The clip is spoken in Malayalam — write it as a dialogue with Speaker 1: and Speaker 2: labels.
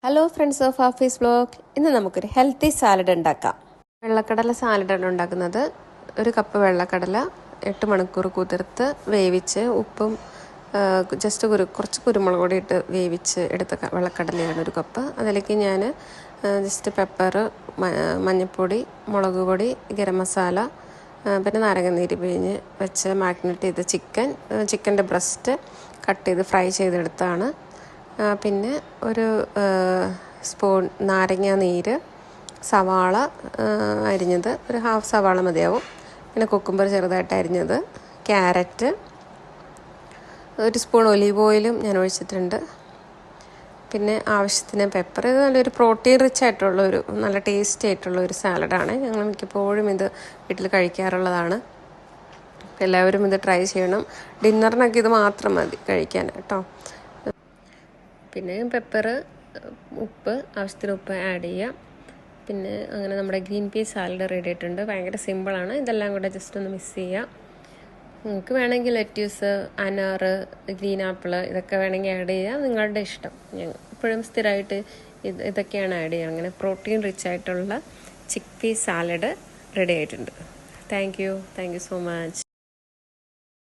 Speaker 1: Hello friends of office blog. ഇന്ന് നമുക്കൊരു ഹെൽത്തി സാലഡ് ഉണ്ടാക്കാം. വെള്ളക്കടല സാലഡാണ് ഉണ്ടാക്കുന്നത്. ഒരു കപ്പ് വെള്ളക്കടല 8 മണിക്കൂർ കുതിർത്ത് വേവിച്ച് ഉപ്പും ജസ്റ്റ് കുറച്ച് കുരുമുളക് പൊടി ഇട്ട് വേവിച്ച് എടുത്ത വെള്ളക്കടലയാണ് ഒരു കപ്പ്. അതിലേക്ക് ഞാൻ ജസ്റ്റ് പെപ്പർ, മഞ്ഞൾപ്പൊടി, മുളക് പൊടി, ഗരം മസാല, പിന്നെ നാരങ്ങനീര് പിഴിഞ്ഞ് വെച്ച് മാഗ്നേറ്റ് ചെയ്ത ചിക്കൻ്റെ ബ്രസ്റ്റ് കട്ട് ചെയ്ത് ഫ്രൈ ചെയ്തെടുത്താണ്. പിന്നെ ഒരു സ്പൂൺ നാരങ്ങ നീര്, സവാള അരിഞ്ഞത് ഒരു ഹാഫ് സവാള മതിയാവും, പിന്നെ കുക്കുംബർ ചെറുതായിട്ട് അരിഞ്ഞത്, ക്യാരറ്റ്, ഒരു സ്പൂൺ ഒലീവ് ഓയിലും ഞാൻ ഒഴിച്ചിട്ടുണ്ട്, പിന്നെ ആവശ്യത്തിന് പെപ്പർ. ഇത് നല്ലൊരു പ്രോട്ടീൻ റിച്ച് ആയിട്ടുള്ളൊരു നല്ല ടേസ്റ്റി ആയിട്ടുള്ളൊരു സാലഡാണ്. ഞങ്ങൾ മിക്കപ്പോഴും ഇത് വീട്ടിൽ കഴിക്കാറുള്ളതാണ്. എല്ലാവരും ഇത് ട്രൈ ചെയ്യണം. ഡിന്നറിനൊക്കെ ഇത് മാത്രം മതി കഴിക്കാൻ കേട്ടോ. പിന്നെ പെപ്പർ, ഉപ്പ്, ആവശ്യത്തിന് ഉപ്പ് ആഡ് ചെയ്യുക. പിന്നെ അങ്ങനെ നമ്മുടെ ഗ്രീൻ പീസ് സാലഡ് റെഡി ആയിട്ടുണ്ട്. ഭയങ്കര സിമ്പിളാണ്. ഇതെല്ലാം കൂടെ ജസ്റ്റ് ഒന്ന് മിക്സ് ചെയ്യുക. നിങ്ങൾക്ക് വേണമെങ്കിൽ ലെറ്റ്യൂസ്, അനാർ, ഗ്രീൻ ആപ്പിൾ ഇതൊക്കെ വേണമെങ്കിൽ ആഡ് ചെയ്യുക, നിങ്ങളുടെ ഇഷ്ടം. ഞാൻ എപ്പോഴും സ്ഥിരമായിട്ട് ഇതൊക്കെയാണ് ആഡ് ചെയ്യുക. അങ്ങനെ പ്രോട്ടീൻ റിച്ച് ആയിട്ടുള്ള ചിക്ക് പീസ് സാലഡ് റെഡി ആയിട്ടുണ്ട്. Thank you so much.